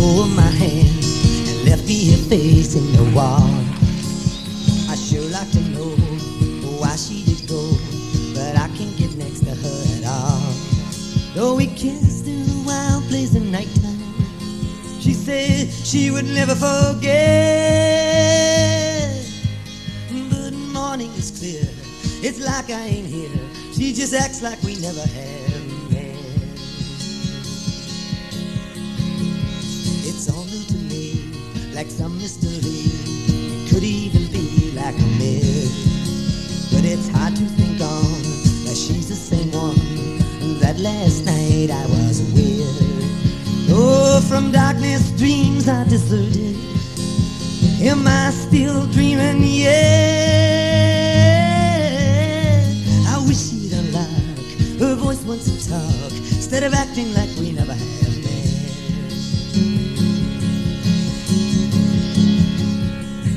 hold my hand and left me here facing the wall. I sure like to know why she did go, but I can't get next to her at all. Though we kissed in a wild place at nighttime, she said she would never forget. But morning is clear, it's like I ain't here. She just acts like we never have met. It's all new to me, like some mystery. It could even be like a myth. But it's hard to think on that she's the same one that last night I was with. Oh, from darkness dreams I deserted. Am I still dreaming yet? I wish she'd unlock her voice once and talk, instead of acting like we never have met.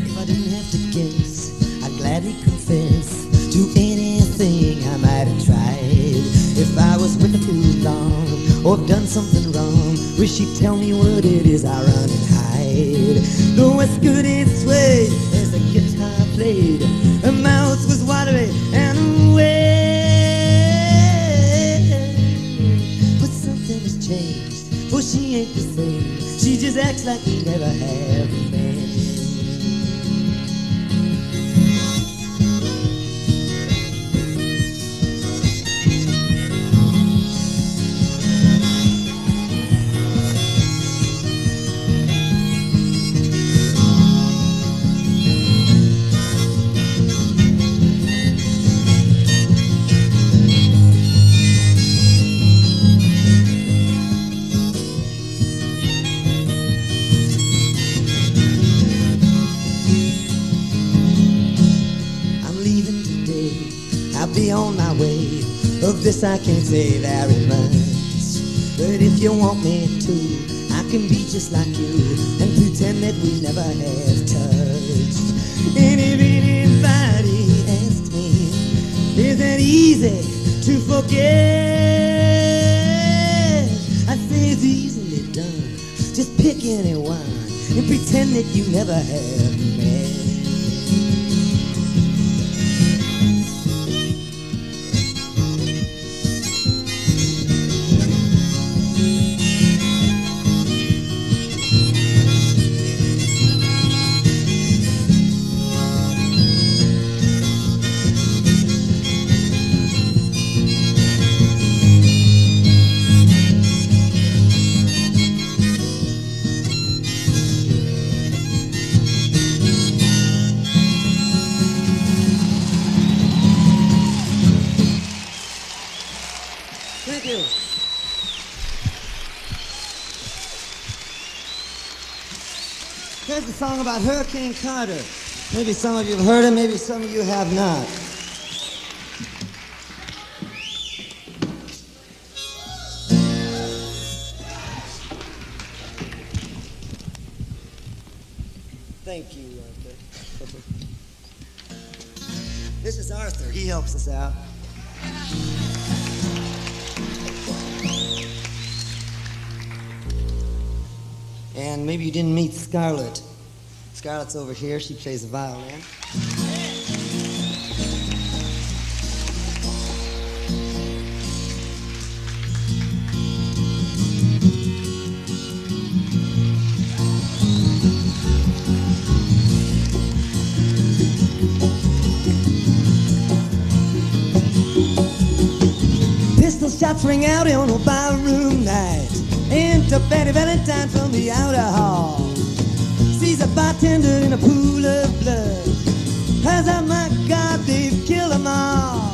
If I didn't have to guess, I'd gladly confess to anything I might have tried. If I was with her too long, or done something wrong, wish she'd tell me what it is I run and hide. Though it's good its way as the guitar played, her mouth was watery and wet. But something has changed, for she ain't the same. She just acts like we never have met. On my way, of this I can't say very much. But if you want me to, I can be just like you and pretend that we never have touched. And if anybody asks me, is it easy to forget? I say it's easily done. Just pick anyone and pretend that you never have met. Here's a song about Hurricane Carter. Maybe some of you have heard it, maybe some of you have not. Thank you, Arthur. This is Arthur. He helps us out. And maybe you didn't meet Scarlett. Scarlett's over here. She plays the violin. Pistol shots ring out on a ballroom night. Into Betty Valentine from the outer hall. Sees a bartender in a pool of blood. Cries out, my God, they've killed them all.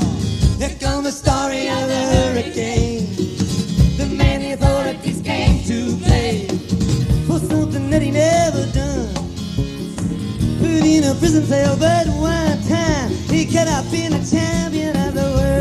Here comes the story of the hurricane. The man the authorities came to blame for something that he never done. Put in a prison cell, but one time he could have been a champion of the world.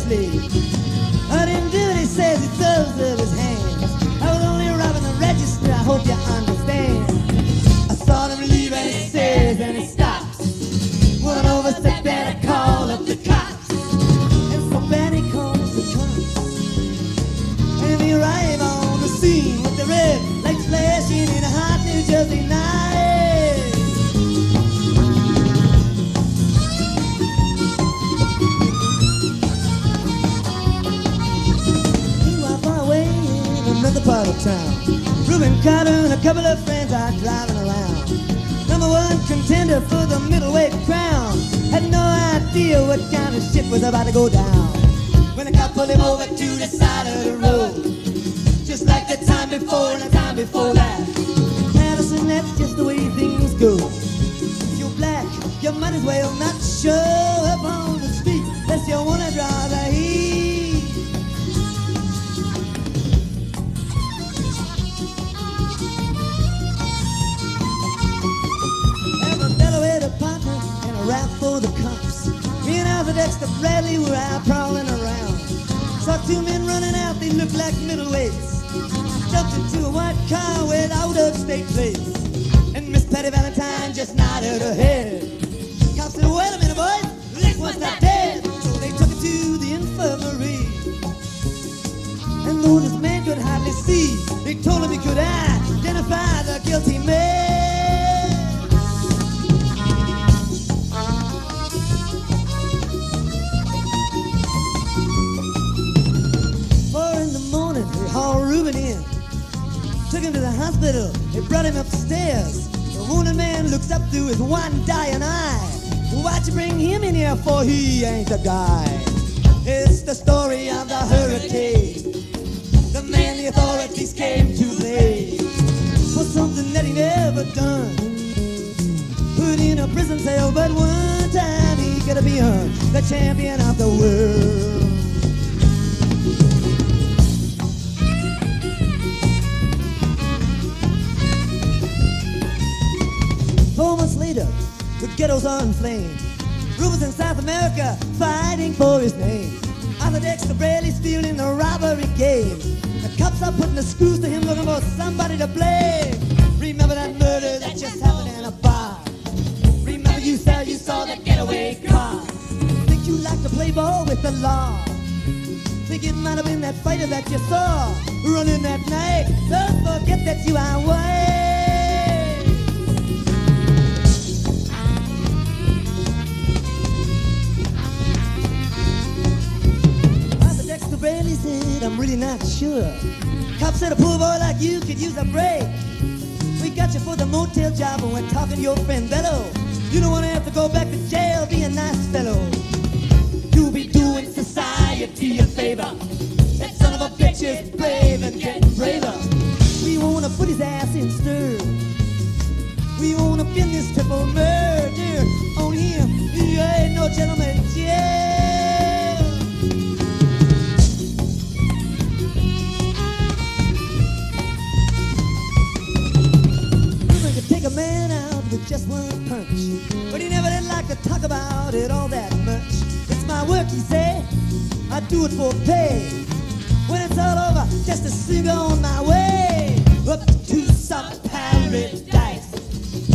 I didn't do what he says, he throws up his hands. I was only robbing the register, I hope you understand. and a couple of friends are driving around. Number one contender for the middleweight crown had no idea what kind of shit was about to go down. When the cop pulled him over to the side of the road, just like the time before and the time before that. Madison, that's just the way things go. If you're black, you might as well not show up on the street unless you wanna draw the heat. Have a Delaware department and a rap for the cops. Me and Alpha Dexter Bradley were out prowling around. Saw two men running out, they looked like middleweights. Jumped into a white car with out-of-state plates. And Miss Patty Valentine just nodded her head. Cops said, wait a minute, boys, this one's not dead. So they took her to the infirmary. And though this man could hardly see, they told him he could identify the guilty man. 4 in the morning, they hauled Reuben in. Took him to the hospital, they brought him upstairs. The wounded man looks up through his one dying eye. Why'd you bring him in here for he ain't the guy? It's the story of the hurricane, the man the authorities came to blame for something that he never done. Put in a prison cell, but one time he could have been the champion of the world. 4 months later, the ghettos are inflamed. Rubens in South America fighting for his name. Arthur Dexter Bradley still in the robbery game. The cops are putting the screws to him, looking for somebody to blame. Remember that murder that just happened in a bar? Remember you saw that getaway car? Think you like to play ball with the law? Think it might have been that fighter that you saw running that night? Don't forget that you are white. Bradley said, I'm really not sure. Cop said a poor boy like you could use a break. We got you for the motel job and we're talking to your friend Bello. You don't want to have to go back to jail, be a nice fellow. You'll be doing society a favor. That son of a bitch is brave and getting braver. We want to put his ass in stir. We want to pin this triple murder on him. He ain't no gentleman jail. A man out with just one punch, but he never did like to talk about it all that much. It's my work, he said, I do it for pay. When it's all over, just to sing on my way up to some paradise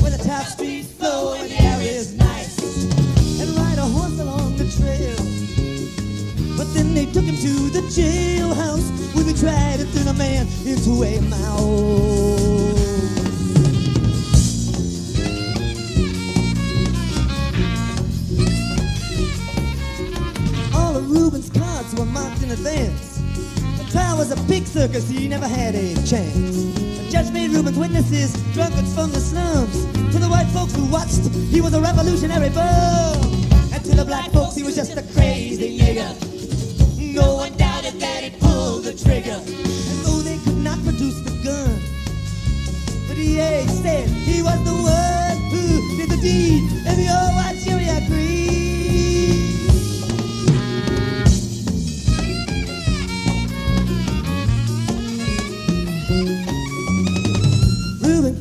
where the top streets flow and the air is nice, and ride a horse along the trail. But then they took him to the jailhouse where they tried to turn a man into a mouse. Reuben's cards were marked in advance. The trial was a big circus, he never had a chance. The judge made Reuben's witnesses drunkards from the slums. To the white folks who watched, he was a revolutionary bum. And to the black folks, he was just a crazy nigger. No one doubted that he pulled the trigger. And though they could not produce the gun, the DA said he was the one who did the deed, and the old white jury agreed.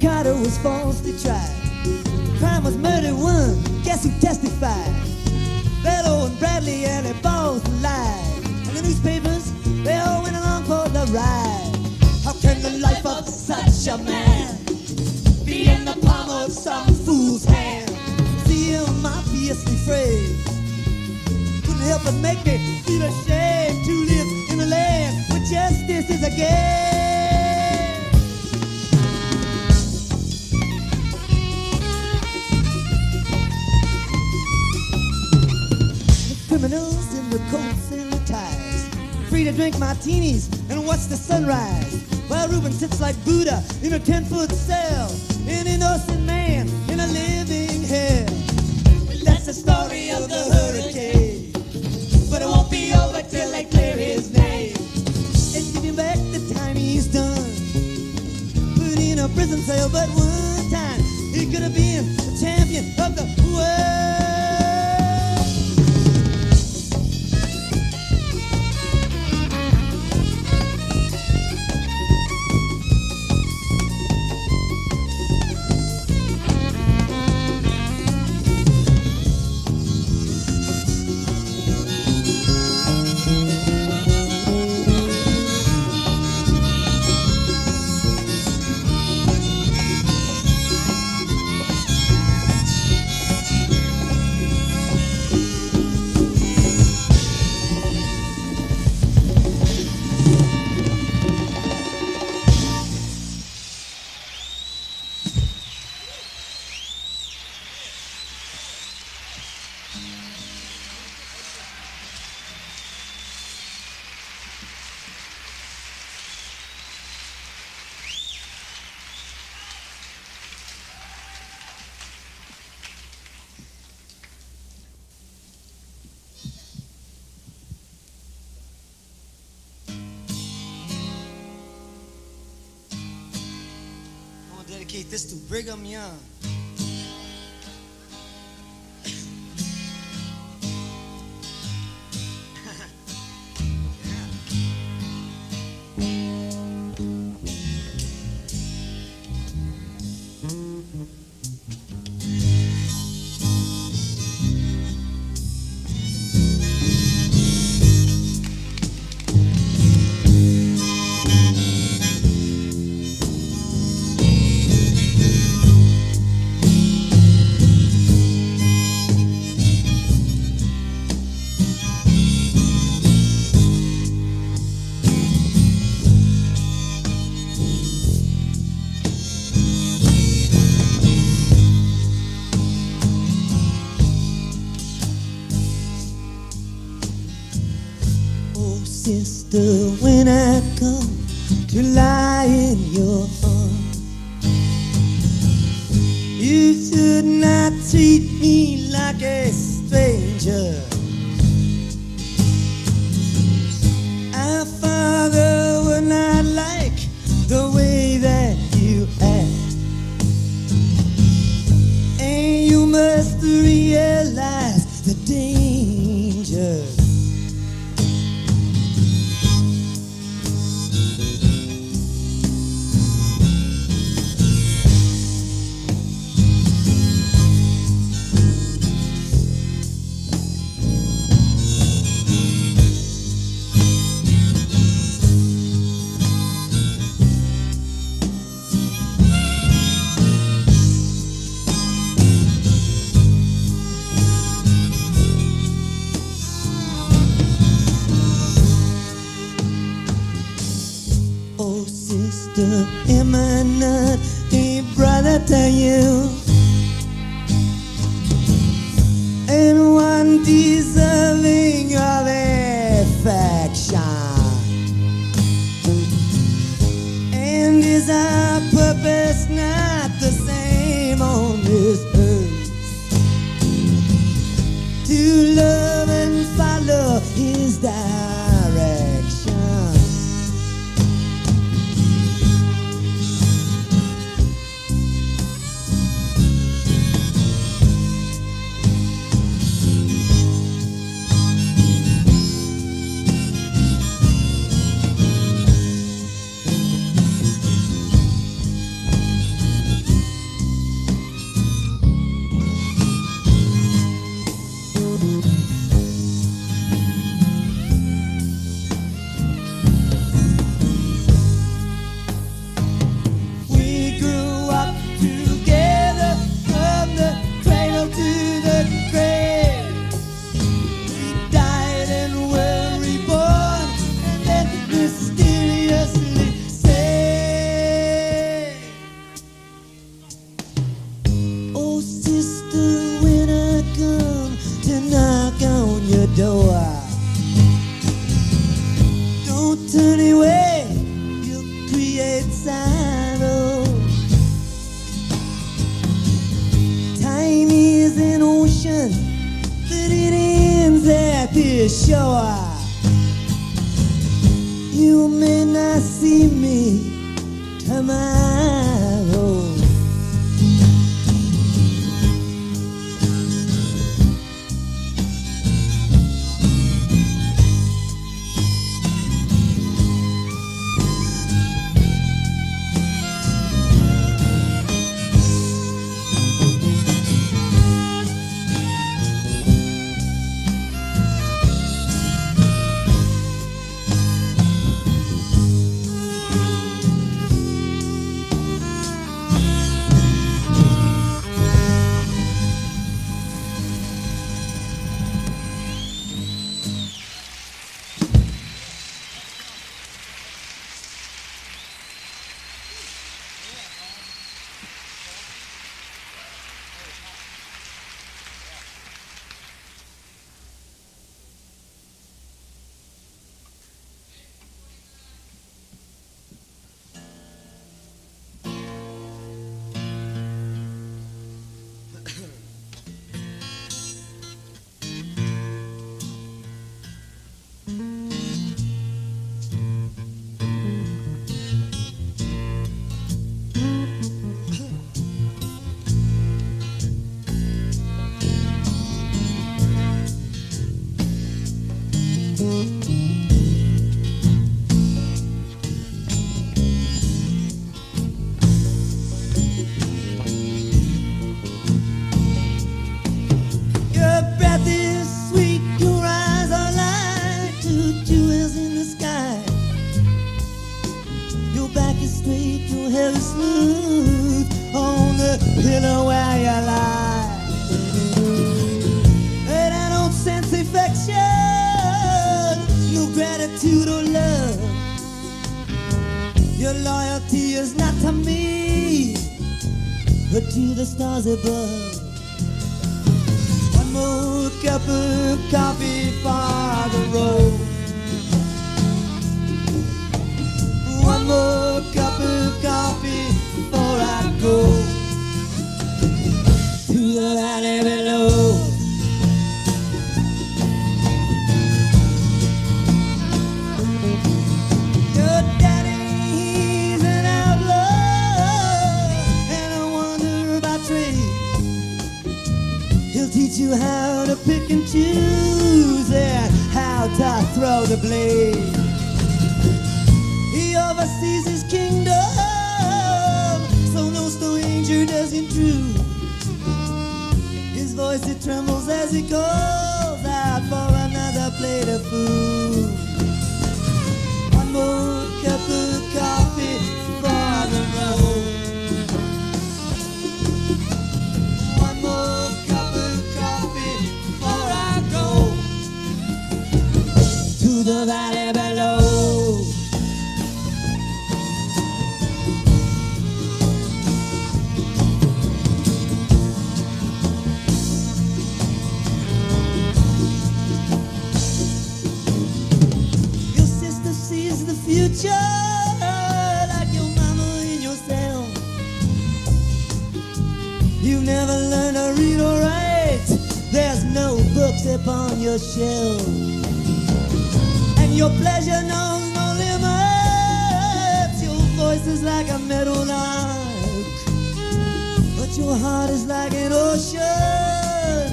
Carter was falsely tried. Crime was murder one. Guess who testified? Bello and Bradley, and they both lied. And the newspapers, they all went along for the ride. How can the life of such a man be in the palm of some fool's hand? See him obviously afraid. Couldn't help but make me feel ashamed to live in a land where justice is a game. Criminals in the coats and the ties, free to drink martinis and watch the sunrise. while Reuben sits like Buddha in a 10-foot cell, an innocent man in a living hell. Well, that's the story of the hurricane, but it won't be over till they clear his name and give him back the time he's done. Put in a prison cell, but one time he could have been the champion of the world. Dedicate this to Brigham Young. Sister, when I come to lie in your arms, you should not treat me like a stranger. Our Father would not like the way that you act, and you must realize the danger. Am I not a brother to you, and one deserving of affection? And is our purpose not the same on this earth? To love and follow his direction. breath is sure. You may not see me tomorrow. Your breath is sweet, your eyes are like two jewels in the sky. Your back is straight, your hair is smooth on the pillow where you lie. And I don't sense affection, no gratitude or love. Your loyalty is not to me, but to the stars above. One more cup of coffee for the road. One more cup of coffee before I go to the valley below. Your daddy's an outlaw and a wanderer by trade. He'll teach you how to pick and choose and how to throw the blade. He oversees his kingdom, so no stranger does intrude. His voice it trembles as he calls out for another plate of food. One more cup of coffee for the road. One more cup of coffee before I go to the valley below. Your sister sees the future like your mama and yourself. You never learn to read or write, there's no books upon your shelf. And your pleasure knows no limits, your voice is like a meadow lark, but your heart is like an ocean,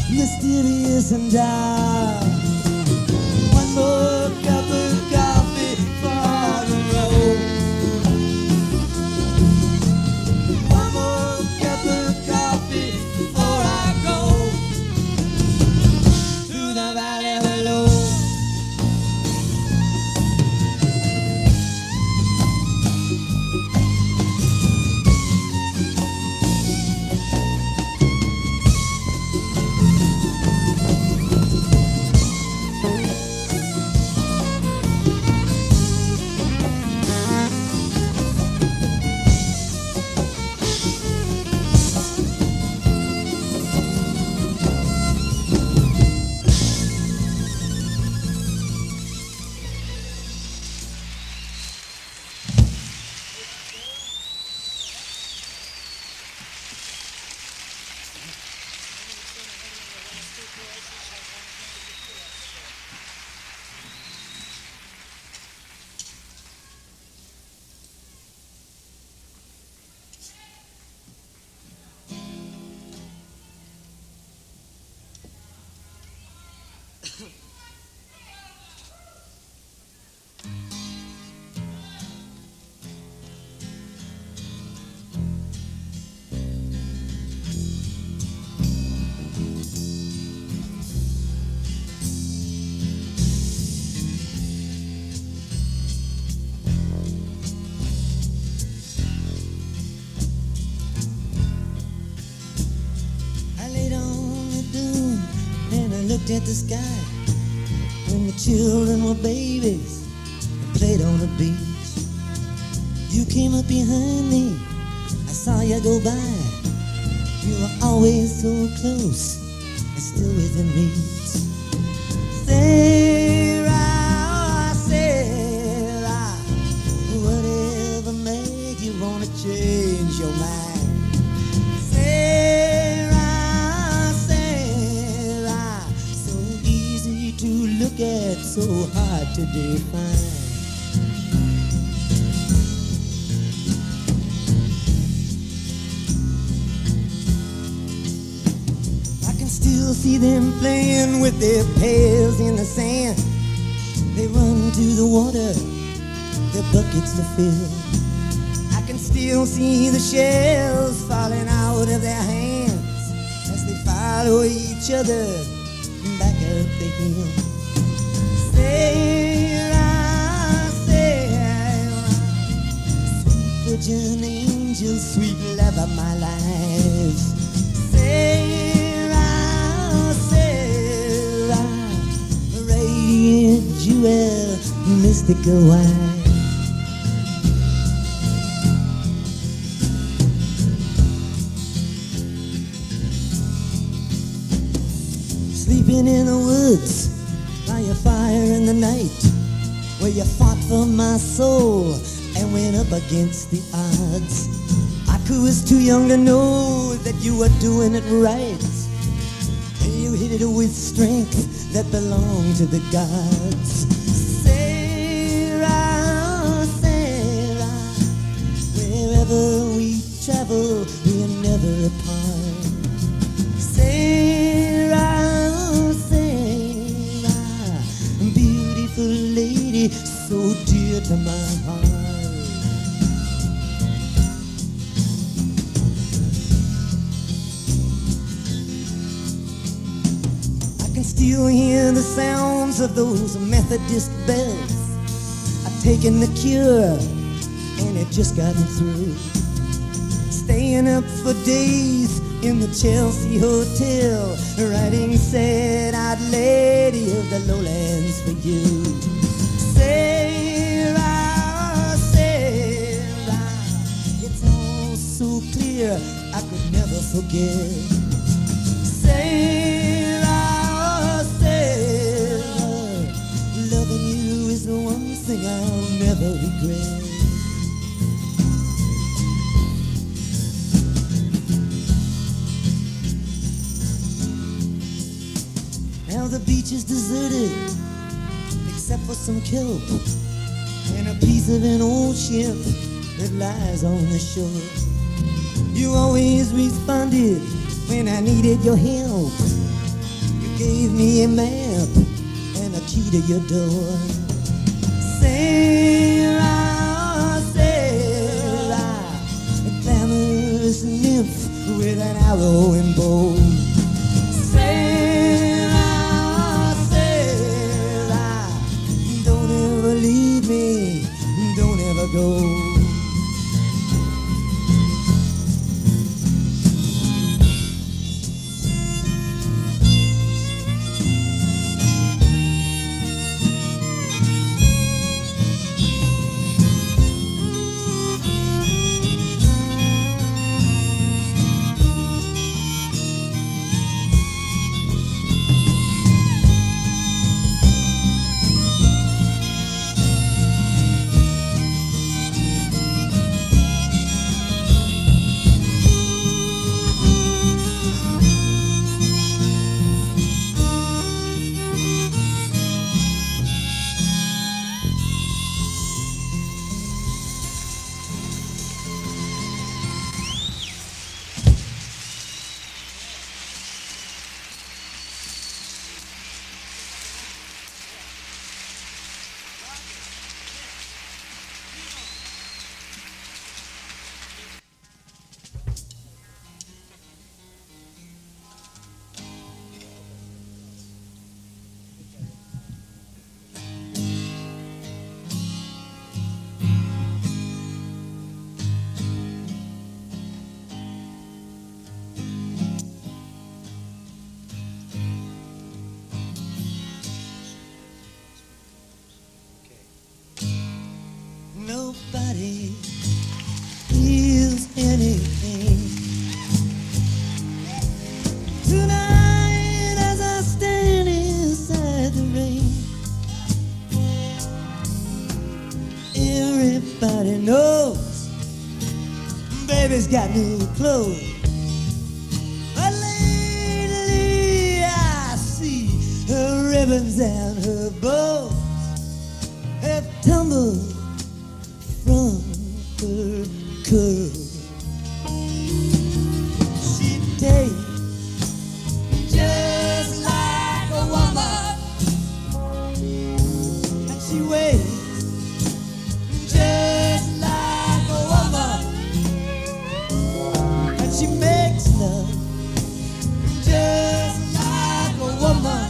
mysterious and dark. One more cup of coffee for the road. One more cup of coffee before I go to the valley below. looked at the sky when the children were babies and played on the beach. You came up behind me, I saw you go by. You were always so close and still within reach. Sarah, Sarah, whatever made you wanna change your mind? Sarah, Sarah, so easy to look at, so hard to define. Still see them playing with their pails in the sand. They run to the water, their buckets to fill. I can still see the shells falling out of their hands as they follow each other back up the hill. Sarah, Sarah, sweet virgin angel, sweet love of my life. Sarah, jewel, mystical wine. Sleeping in the woods by a fire in the night, where you fought for my soul and went up against the odds. I was too young to know that you were doing it right. You hit it with strength that belonged to the gods. Sarah, Sarah, wherever we travel, we are never apart. Sarah, Sarah, beautiful lady, so dear to my heart. Still hear the sounds of those Methodist bells. I've taken the cure and it just got me through. Staying up for days in the Chelsea Hotel, writing sad-eyed lady of the lowlands for you. Sarah, Sarah, it's all so clear I could never forget. Loving you is the one thing I'll never regret. Now the beach is deserted, except for some kelp and a piece of an old ship that lies on the shore. You always responded when I needed your help. You gave me a map and a key to your door. Sarah, Sarah, a glamorous nymph with an arrow and bow. Sarah, Sarah, don't ever leave me, don't ever go. Baby's got new clothes. But lately I see her ribbons and her bows have tumbled from her curls. She takes just like a woman, and she waits just like a woman, and she makes love just like a woman,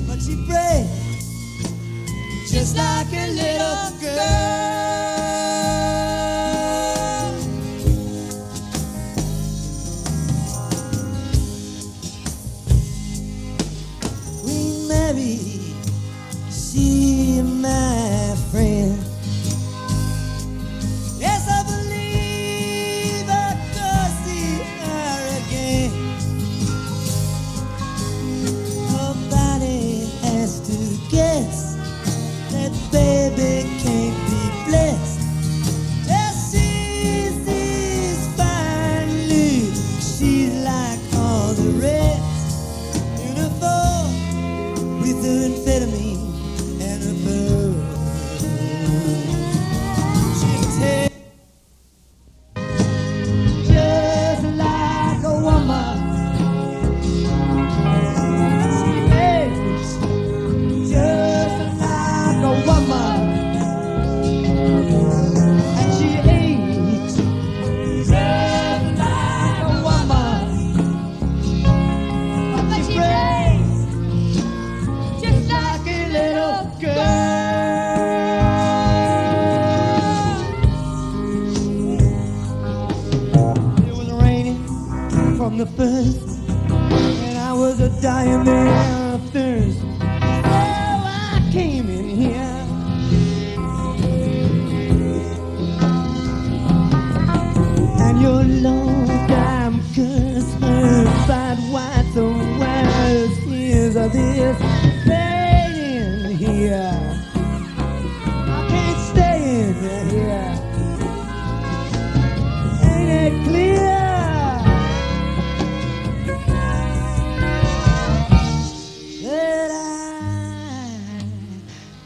but she prays just like a little girl. Queen Mary, she my friend. Yes, I believe I'll go see her again. Nobody has to guess that baby can't be blessed. Just sees this finally, she's like all the rest. In a fall with her amphetamine and a bird. She takes just like a woman. She makes just like a woman, and she aches just like a woman, but she prays just like a little girl. It was raining from the first, and I was a dying man of thirst. So I came in here, and your long time curse heard fight white the worst years of this pain in here. I can't stay in here. Ain't it clear? That I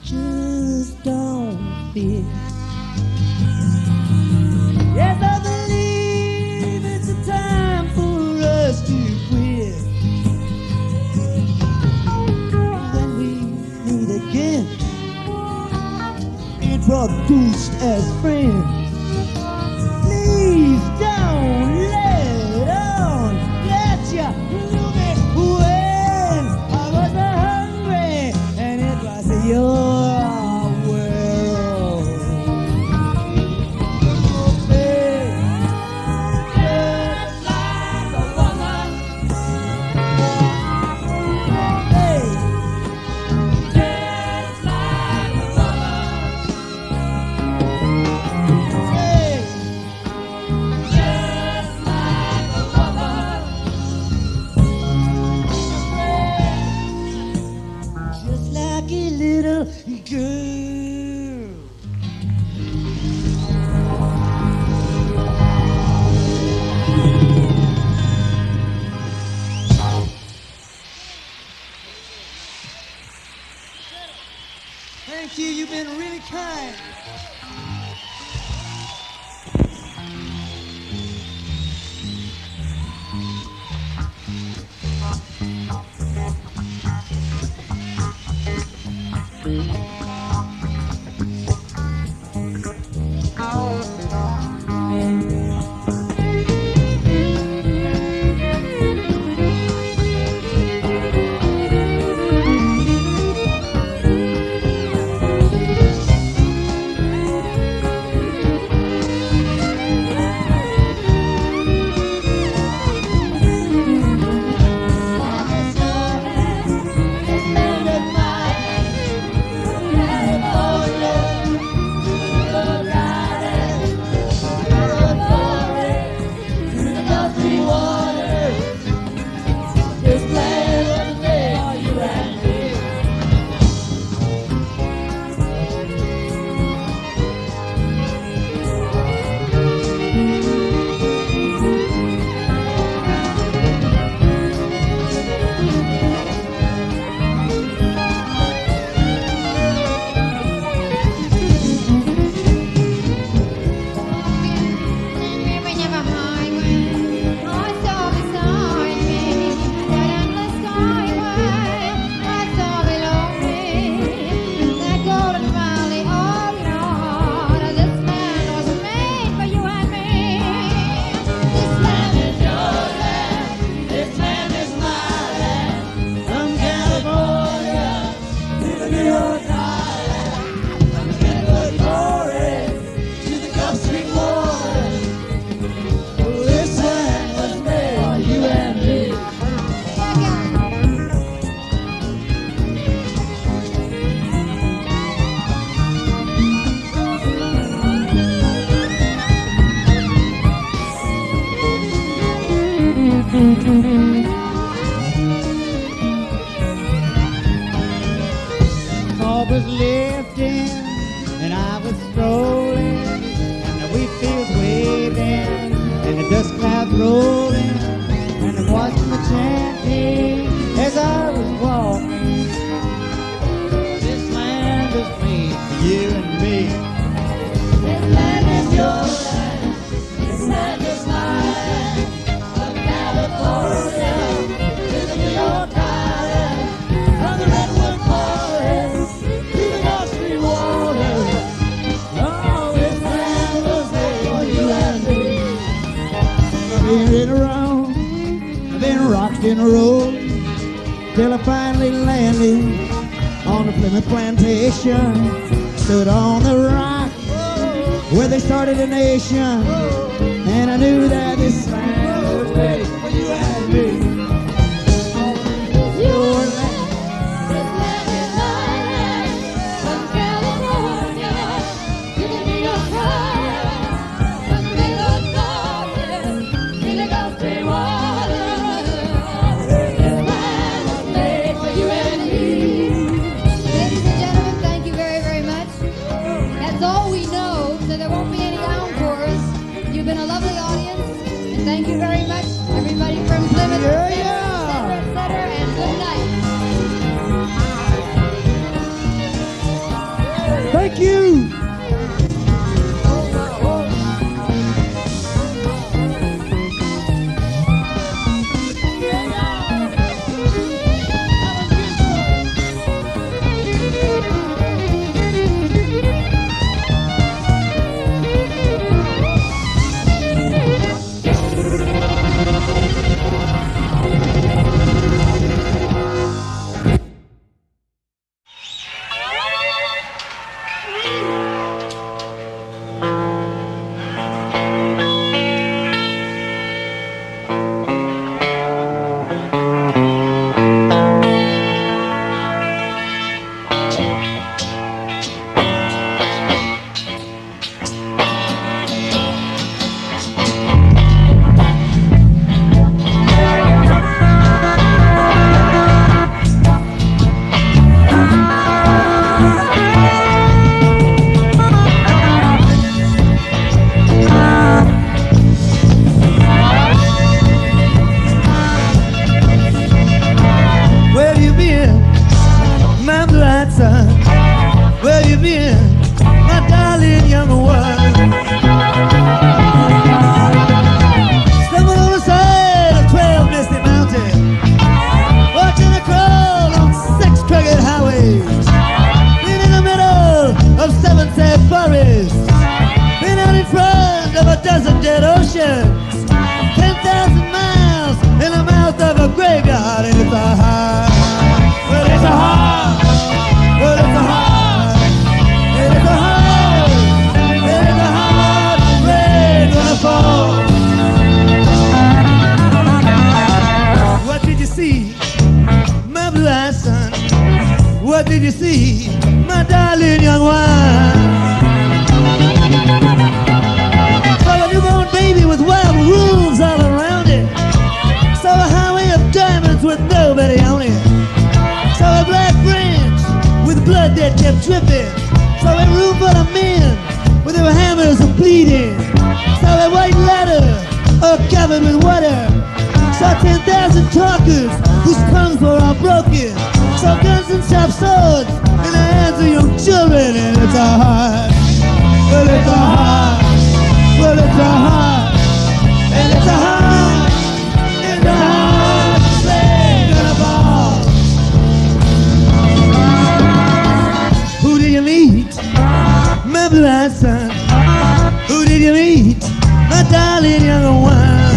just don't feel. Yes, I believe it's a time for us to quit. All was lifting and I was strolling, and the wheat fields waving and the dust clouds rolling, and I watched the chanting as I was walking. This land is made for you and me. This land is your land, this land is my land. From California to the New York Island, from the Redwood Forest to the Gulf Stream waters. Oh, this land was made for you and me. I've been around, I've been rocked in a road, till I finally landed on the Plymouth plantation. Stood on the rock where they started a nation, and I knew that this land was made for you and me. Your land. This land is my land, from California to the New York Island, from the Redwood Forest to the Gulf Stream waters. This land was made for you and me. Ladies and gentlemen, thank you very, very much. That's all we know, so there won't be any encores. You've been a lovely audience, and thank you very much, everybody from Plymouth, Yeah, et yeah. cetera, and good night. Thank you. Where you been, my bright son? Where you been, my darling young one? Stumbled on the side of 12 misty mountains, watching a crawl on 6 crooked highways. Been in the middle of 7 sad forests, been out in front of a dozen dead oceans, 10,000 miles in the mouth of a graveyard, and it's a high. Well, it's a high. Well, it's a high. It's a high. It's a hard rain gonna fall. What did you see, my blue-eyed son? What did you see, my darling young one? Saw a newborn baby with wild wolves all around it. Saw a highway of diamonds with nobody on it. Saw a black branch with blood that kept dripping. Saw a room full of men with their hammers and bleeding. Saw a white ladder all covered with water. Saw 10,000 talkers whose tongues were all broken. Saw guns and sharp swords in the hands of young children, and it's a heart. Well, it's a heart. Well, it's a heart. And it's a heart. It's a heart. Rain gonna fall. Who did you meet, my blue-eyed son? Who did you meet, my darling young one?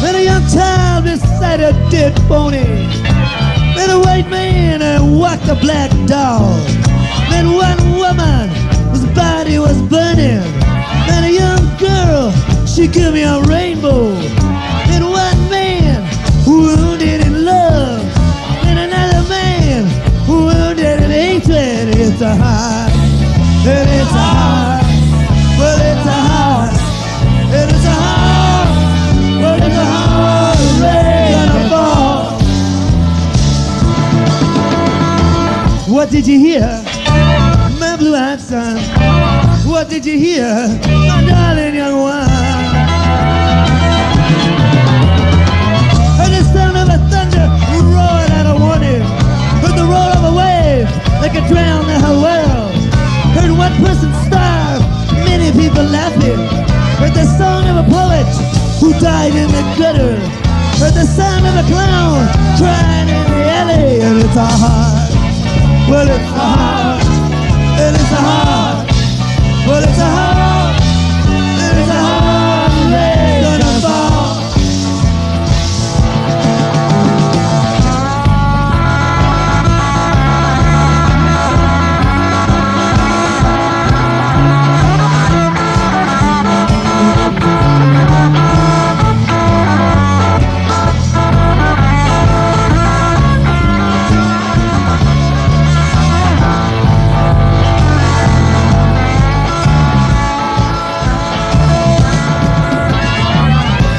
Met a young child beside a dead pony. Met a white man and walked a black dog. Met one woman whose body was burning. Met a young girl, she gave me a rainbow. Met one man who wounded in love. Met another man who wounded in hatred. It's a heart, and it's a heart. Well, it's a heart, and it's a heart. did you hear, my blue-eyed son? What did you hear, my darling young one? Heard the sound of a thunder roaring out a warning. Heard the roar of a wave that could drown the whole world. Heard one person starve, many people laughing. Heard the song of a poet who died in the gutter. Heard the sound of a clown crying in the alley. And it's a heart, well it's a heart, and it's a heart, well it's a heart, and it's a heart that's gonna fall.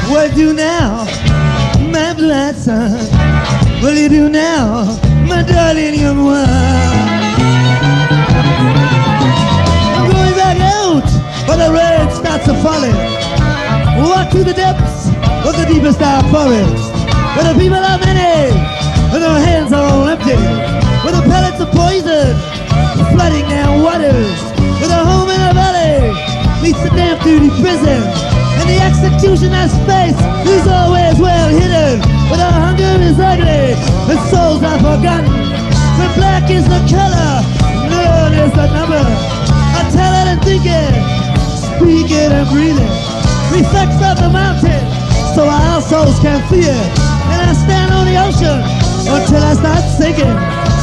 What do now, my blue-eyed son? What do you do now, my darling young one? I'm going back out where the rain starts a-falling. Walk through the depths of the deepest dark forest, where the people are many and their hands are all empty, where the pellets of poison flooding down waters, where the home in the valley meets the damp duty prison. And the executioner's face is always well hidden, but the hunger is ugly and souls are forgotten. When black is the color, none is the number. I tell it and think it, speak it and breathe it. Reflects of the mountain, so our souls can feel it. And I stand on the ocean until I start sinking.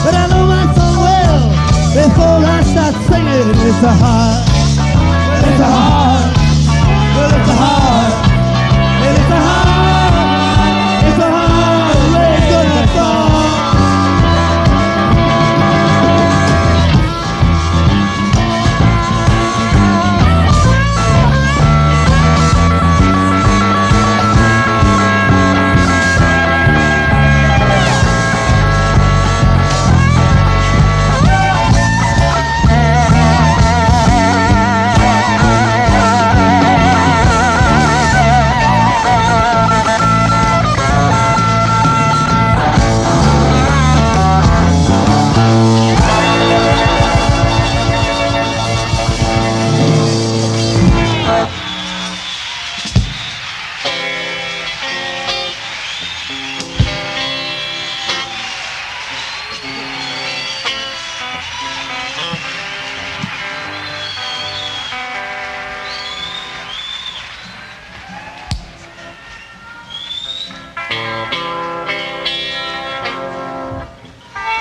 But I know my soul well before I start singing. It's a heart, it's a heart. Well, it's a heart, and it's a heart, it's a heart, rain's gonna fall.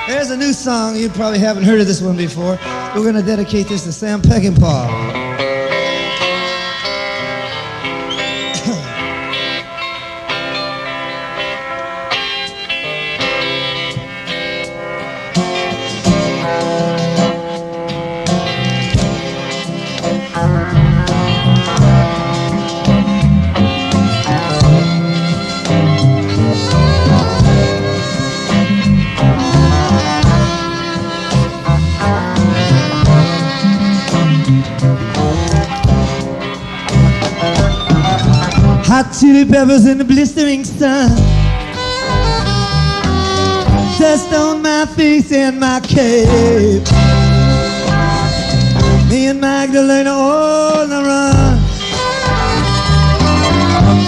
Here's a new song. You probably haven't heard of this one before. We're going to dedicate this to Sam Peckinpah. Hot chili peppers in the blistering sun, dust on my face and my cape. Me and Magdalena on the run.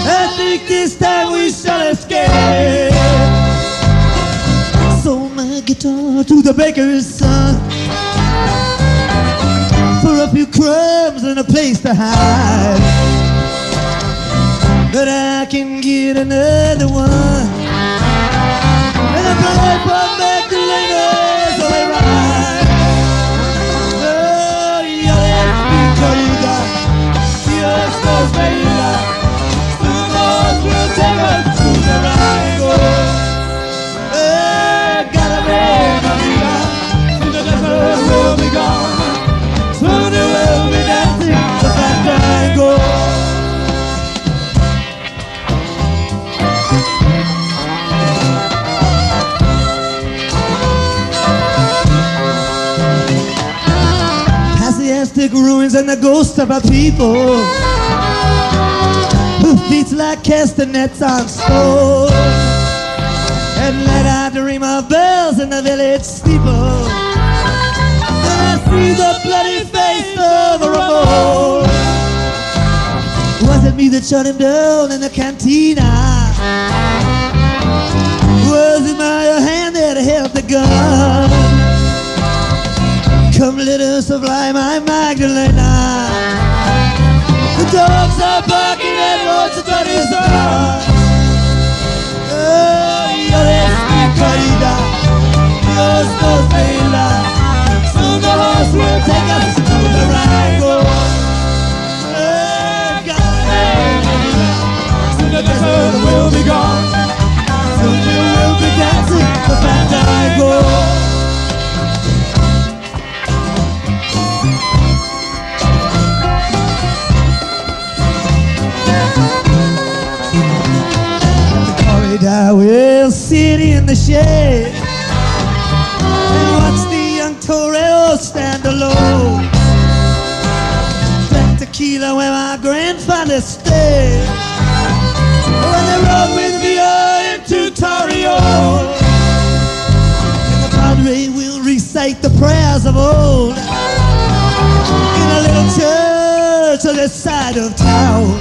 I think this time we shall escape. Sold my guitar to the baker's son for a few crumbs and a place to hide. But I can get another one, and I play for Magdalena's all right. Oh, yeah, Victorina, just those Marina, soon those will take us to Durango. Gotta be Marina, soon the desert will be gone, soon they will be dancing the fandango. ghost of a people who beats like castanets on stone, and let I dream of bells in the village steeple, and I see the bloody face of a Ramon. Was it me that shut him down in the cantina? Was it my hand that held the gun? Come let us supply my Magdalena. The dogs are barking and what's the bloody sun? Oh, you're mi querida, Dios nos vela. Soon the horse will take us to Durango. Soon the desert will be gone. Soon you will be dancing the fandango. I will sit in the shade and watch the young torero stand alone. Drink tequila where my grandfather stayed when they rode with me into Torreon. And the padre will recite the prayers of old in a little church on the side of town.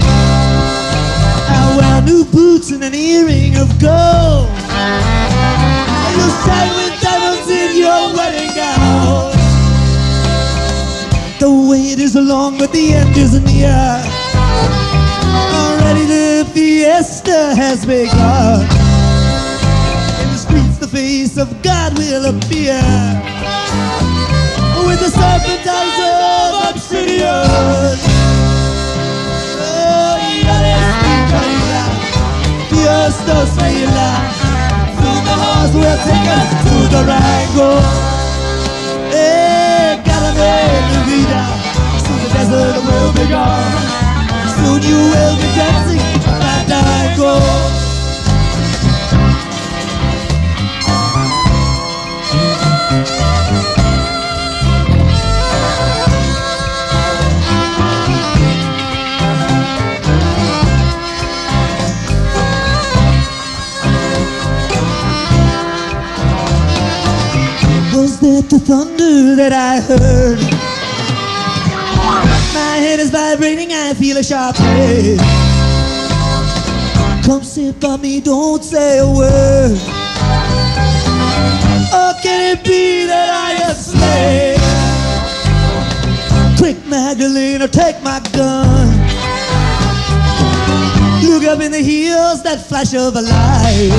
I wear new boots and an earring of gold, and you shine with diamonds in your wedding gown. The wait is long, but the end is near. Already the fiesta has begun. In the streets the face of God will appear, with the serpent eyes of obsidian. Dios nos vela. Soon the horse will take us to Durango. Hey, Galileo, mi vida. Soon the desert will be gone. Soon you will be dancing fandango. Was that the thunder that I heard? My head is vibrating, I feel a sharp pain. Come sit by me, don't say a word. Or can it be that I am slain? Quick, Magdalena, take my gun. Look up in the hills, that flash of a light.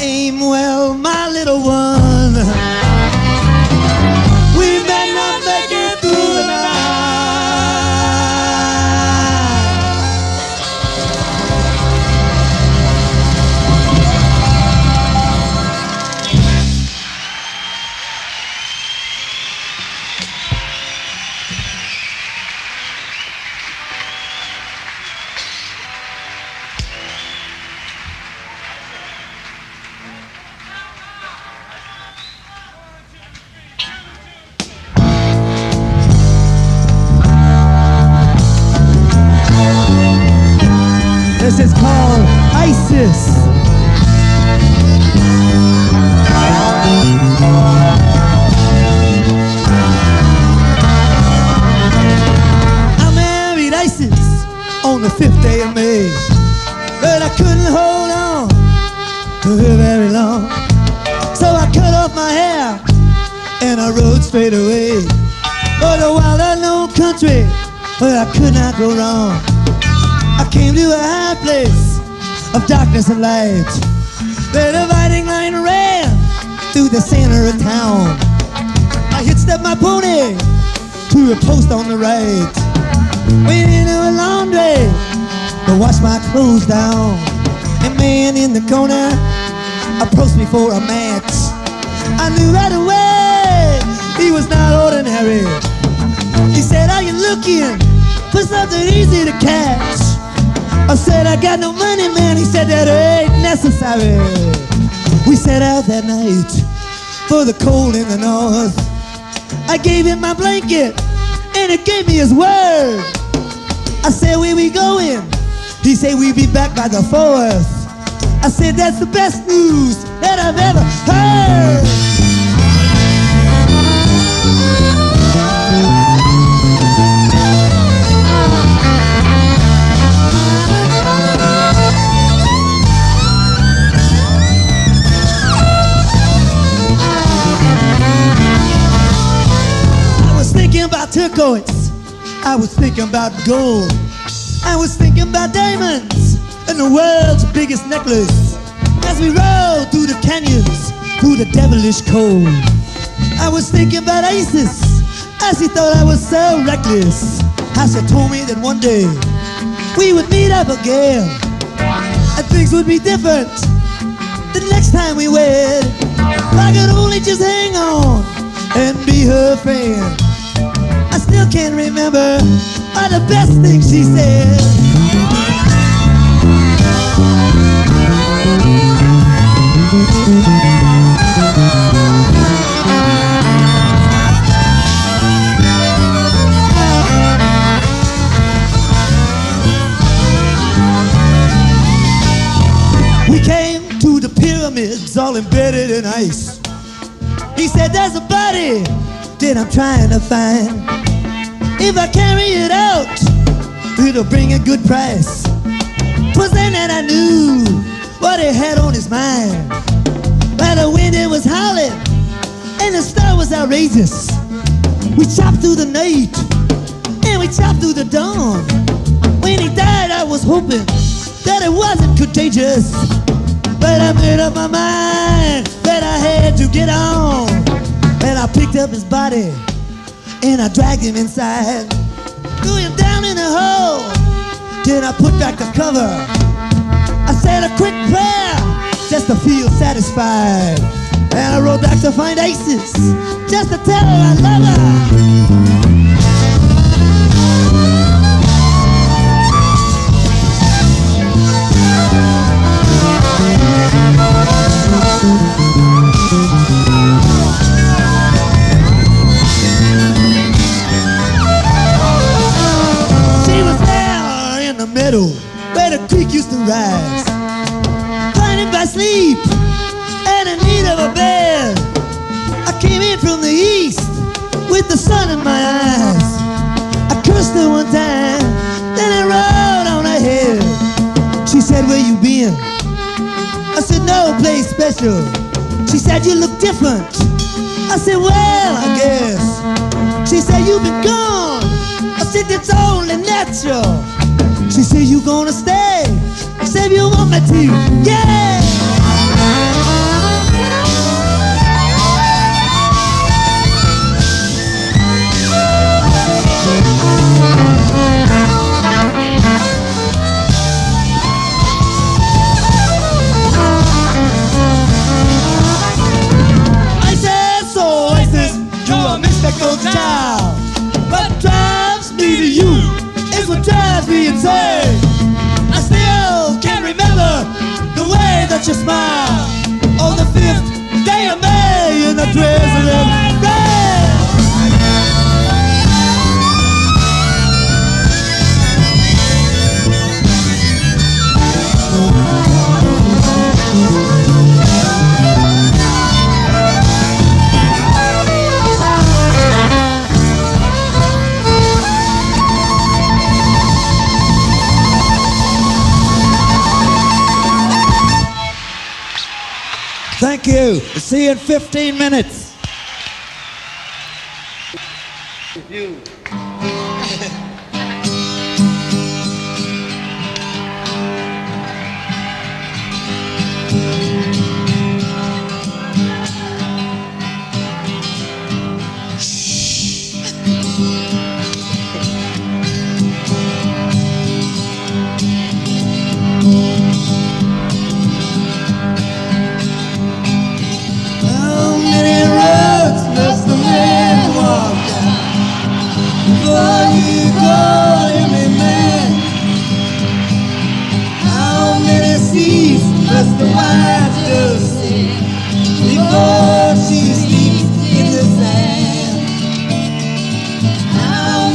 Aim well, my little one. We may not make it through the night. This is called ISIS. I married ISIS on the 5th day of May, but I couldn't hold on to her very long. So I cut off my hair and I rode straight away for the wild unknown country where I could not go wrong. I came to a high place of darkness and light. The dividing line ran through the center of town. I hitched up my pony to a post on the right. Went into a laundry to wash my clothes down. A man in the corner approached me for a match. I knew right away he was not ordinary. He said, "Are you looking for something easy to catch?" I said, "I got no money, man." He said, "That ain't necessary." We set out that night for the cold in the north. I gave him my blanket and he gave me his word. I said, where we going? He said, we'll be back by the 4th. I said, that's the best news that I've ever heard. I was thinking about turquoise. I was thinking about gold. I was thinking about diamonds and the world's biggest necklace. As we rode through the canyons, through the devilish cold. I was thinking about Isis, as he thought I was so reckless. As she told me that one day we would meet up again, and things would be different the next time we wed. If I could only just hang on and be her friend. I still can't remember all the best things she said. We came to the pyramids all embedded in ice. He said, there's a body that I'm trying to find. If I carry it out, it'll bring a good price. 'Twas then that I knew what he had on his mind. By the wind it was howling, and the snow was outrageous. We chopped through the night, and we chopped through the dawn. When he died, I was hoping that it wasn't contagious. But I made up my mind that I had to get on. And I picked up his body, and I dragged him inside. Threw him down in a hole, then I put back the cover. I said a quick prayer, just to feel satisfied. And I rode back to find Isis, just to tell her I love her. Where the creek used to rise, blinded by sleep and in need of a bed. I came in from the east with the sun in my eyes. I cursed her one time, then I rode on ahead. She said, where you been? I said, no place special. She said, you look different. I said, well, I guess. She said, you've been gone. I said, it's only natural. She said, you gonna stay? I said, you want me to? Yeah! I said, so Isis, you're a mystical child. What drives me to you is what drives me insane. I still can't remember the way that you smile on the 5th day of May in the drizzling rain. Thank you. See you in 15 minutes. Before she sleeps in the sand, how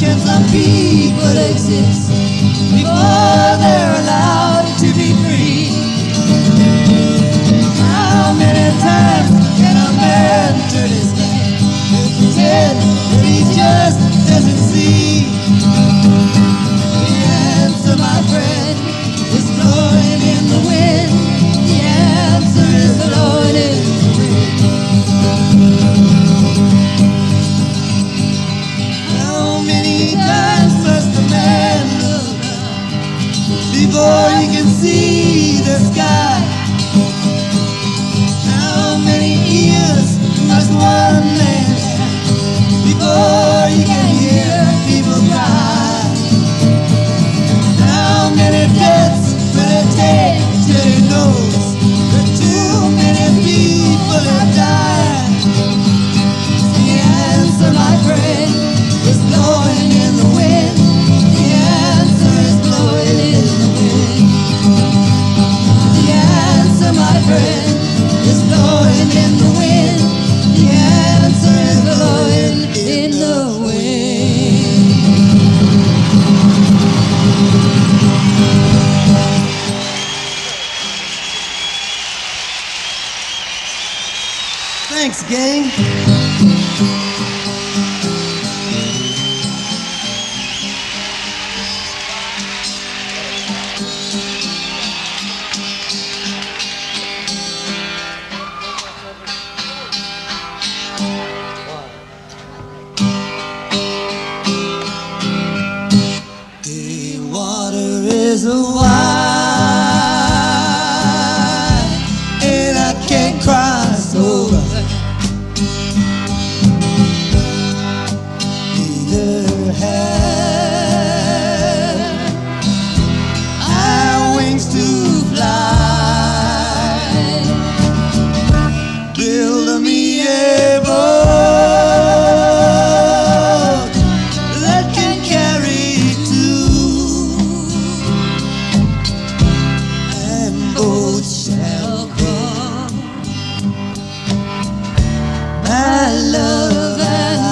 can some people exist before they're allowed to be free? How many times can a man turn his back and pretend that he just doesn't see? The answer, my friend, is blowing in the wind. The answer is blowing in the wind. How many times must a man look up before he can see the sky? How many ears must one man have before he can hear people cry? How many deaths will it take till he knows that too many people have died? The answer, my friend, is blowing in the wind. The answer is blowing in the wind. The answer, my friend, is blowing in the wind. The answer is blowing in the wind. Thanks, gang. The water is a wine, and I can't cross over. Neither have I wings to fly. Build me a boat that can carry two, and both shall come. My love and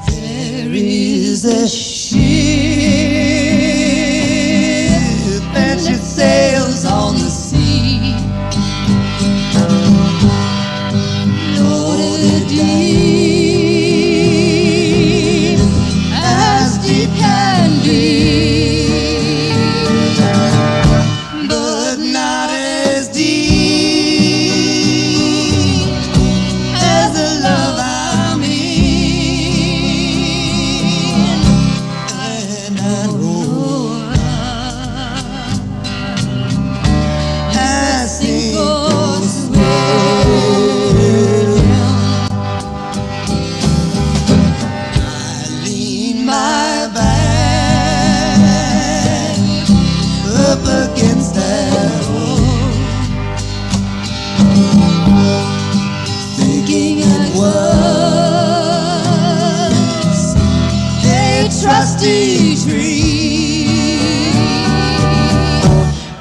there is a ship and it sails on the sea, loaded deep as deep can be, but not as deep as the love I'm in. And I know I sink or swim. I lean my back up against that wall, thinking it was a trusty tree,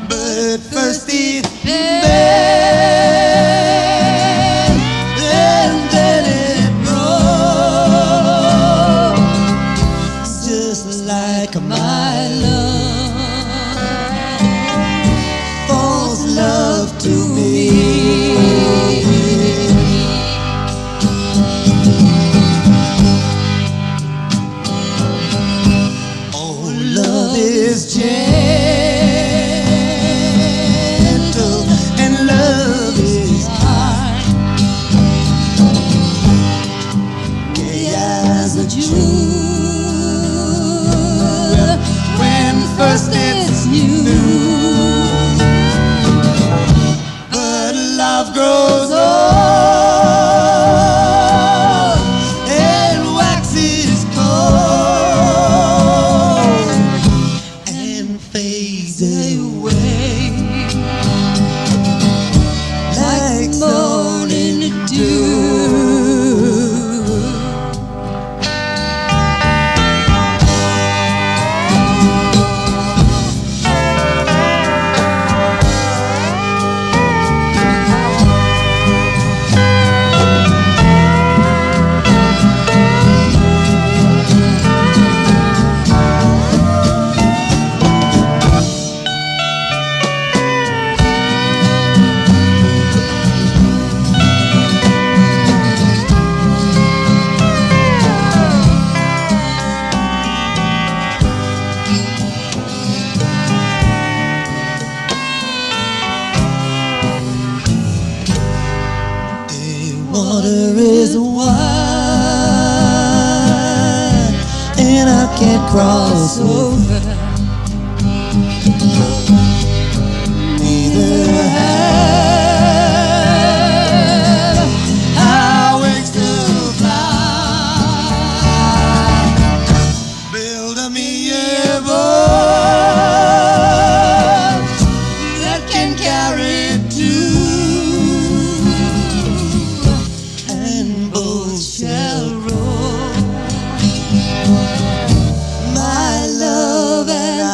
but first it bent, and then it broke, just like my love, false love to me. Oh, love is gentle and love is hard, gay as a June when first it's new. But love grows old and waxes cold and fades away like morning dew. so wide, and I can't cross over. Neither have I wings to fly. Build me a boat that can carry two, and both shall roll. My love and I.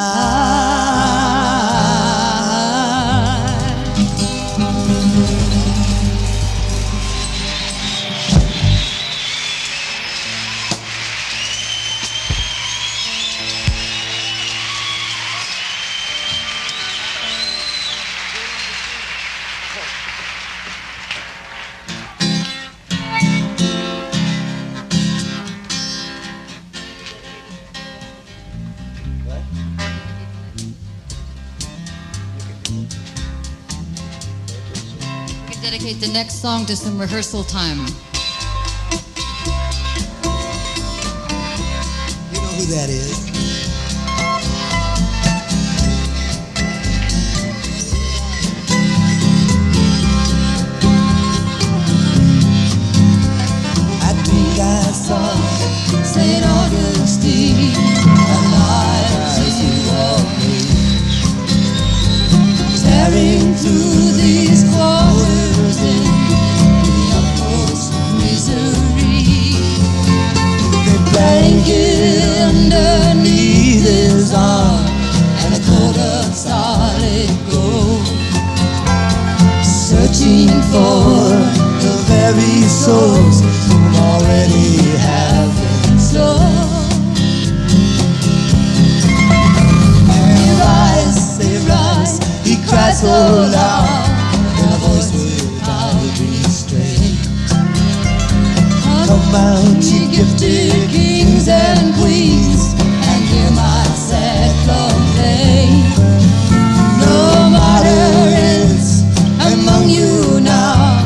We can dedicate the next song to some rehearsal time. You know who that is. I think I saw St. Augustine alive as he walked me, tearing through these quarters in the utmost misery. The blanket underneath his arm and a coat of solid gold, searching for the very souls who already have been sold. They rise, he cries so loud in a voice without restraint. Come out, ye gifted kings and queens, and hear my sad complaint. No matter is among you now,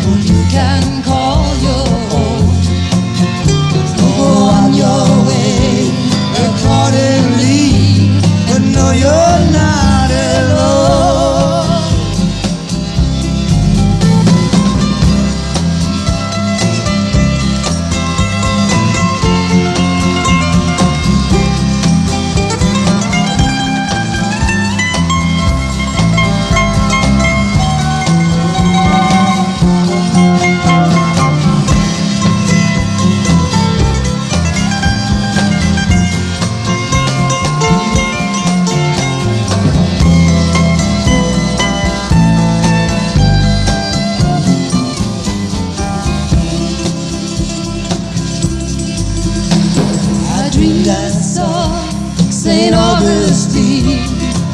who you can call your own. Go on your way accordingly, but know you're not alone. I dreamed I saw St. Augustine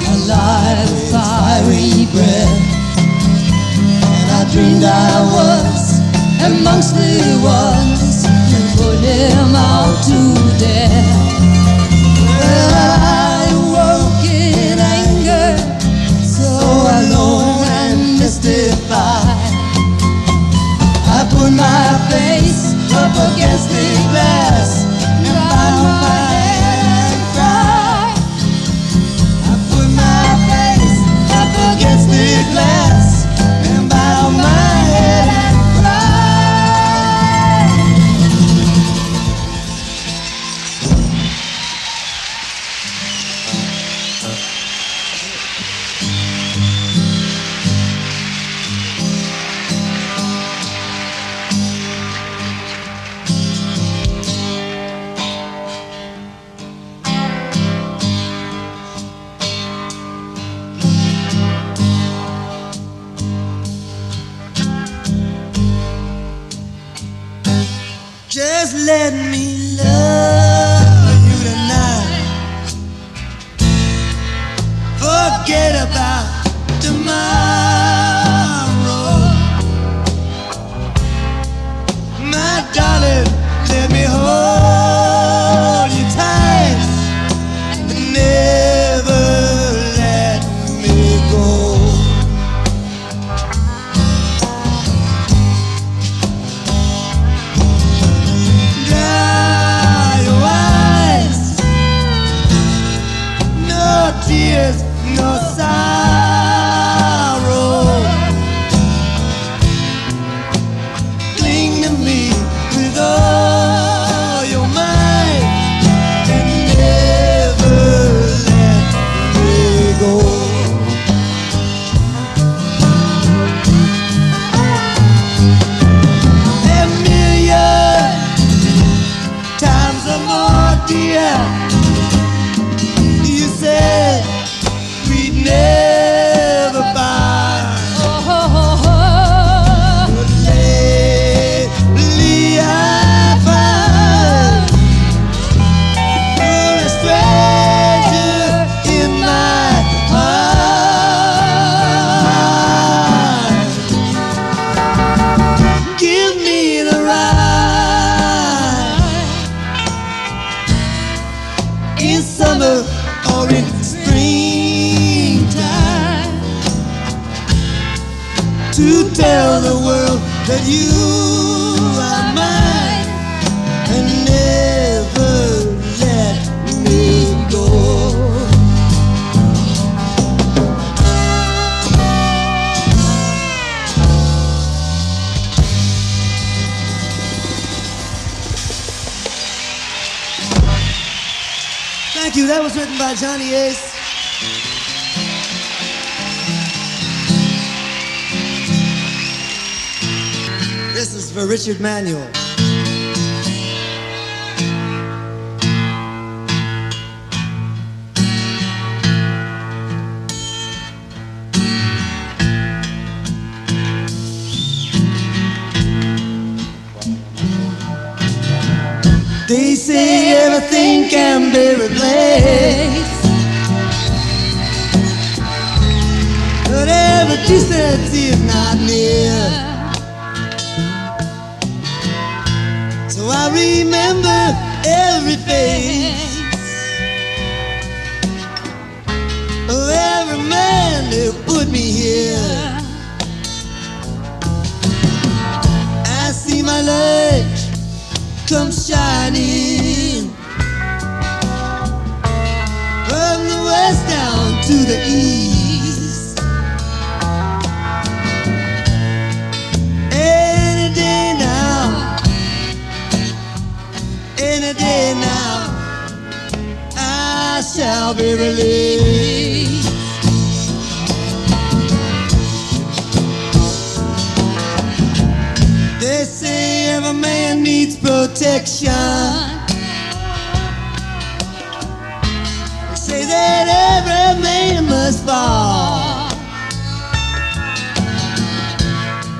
alive with fiery breath, and I dreamed I was amongst the ones who put him out to death. Well, I woke in anger, so alone and mystified. I put my face up against the glass and bowed my head and cried. I put my face up against the glass and bowed my head and cried. Just let me love you tonight. Forget about tomorrow. My darling, let me hold you tight and never let me go. there's no sorrow. Cling to me with all your might and never let me go. A million times or more, dear, you said we'd never find. But lately I find you're a stranger in my heart. Give me the ride in summer or in springtime to tell the world that you are mine and never let me go. Thank you. That was written by Johnny Ace. This is for Richard Manuel. They say everything can be replaced, but every distance is not near. So I remember every face of every man who put me here. I see my light come shining from the west down to the east. Any day now, any day now, I shall be released. They say every man needs protection. They say that every man must fall.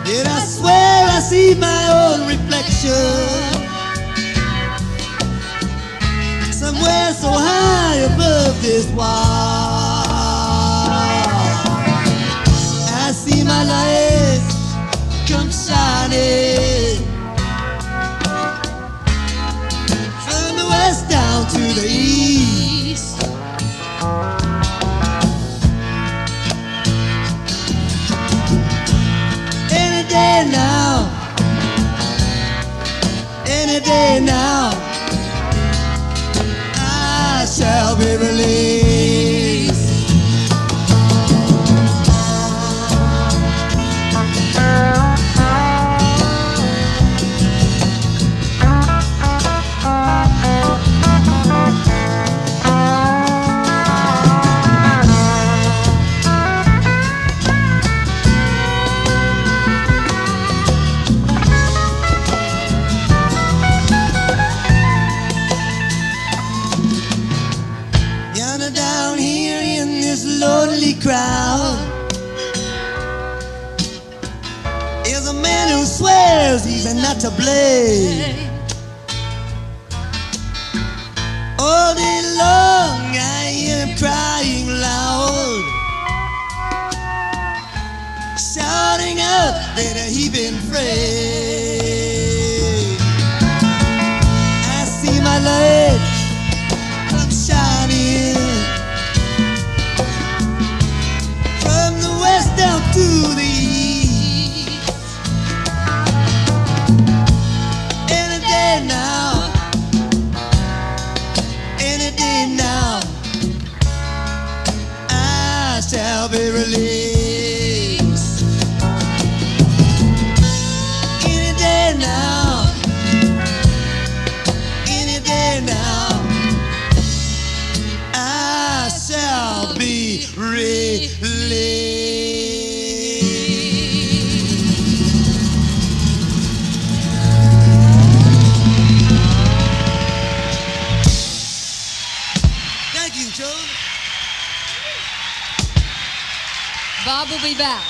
Yet I swear I see my own reflection somewhere so high above this wall. I see my light come shining from the west down to the east. Any day now, any day now, I shall be released. Yonder down here in this lonely crowd is a man who swears he's not to blame. All day long I hear him crying loud, shouting out that he been afraid. I see my light come shining from the west down to the east. Any day now, any day now, I be released. Any day now, any day now, I shall be released. Thank you, Joe. Bob will be back.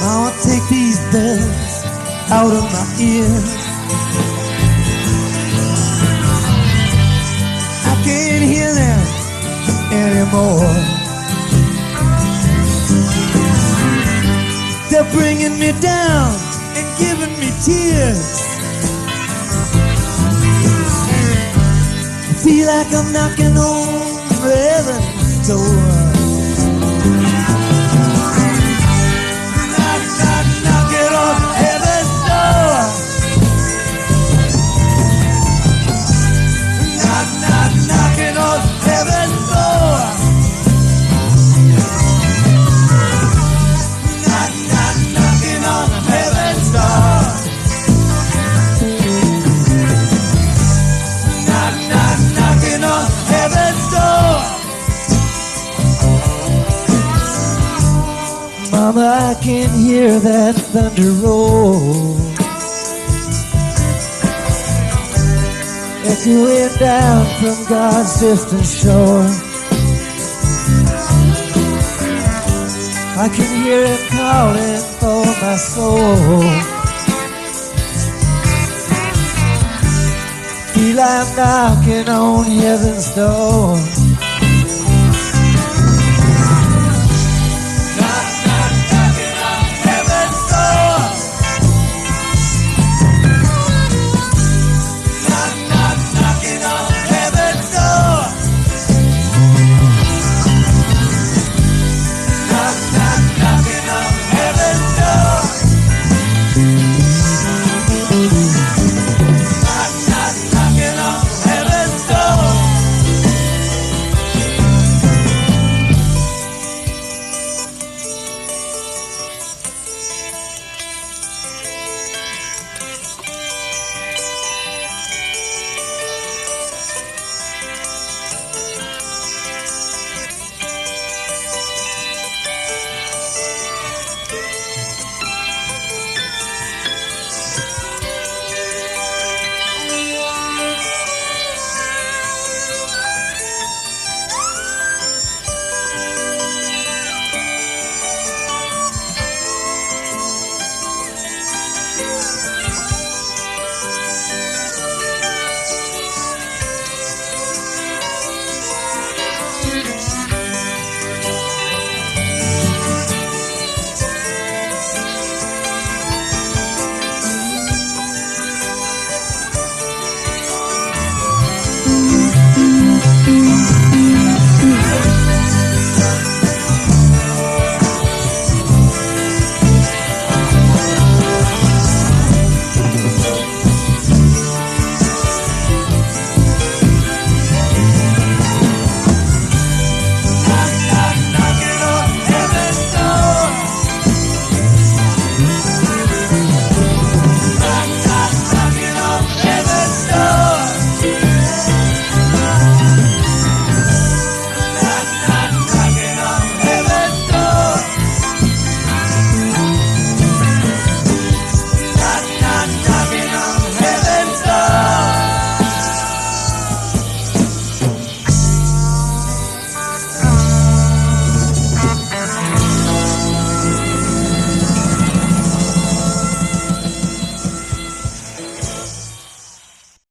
I'll take these bells out of my ears. I can't hear them anymore. They're bringing me down and giving me tears. I feel like I'm knocking on heaven's door. Knocking on heaven's door. Knocking on heaven's door. Knocking on heaven's door. Knocking on heaven's door. Mama, I can hear that thunder roll, echoing down from God's distant shore. I can hear it calling for my soul. Feel I'm knocking on heaven's door.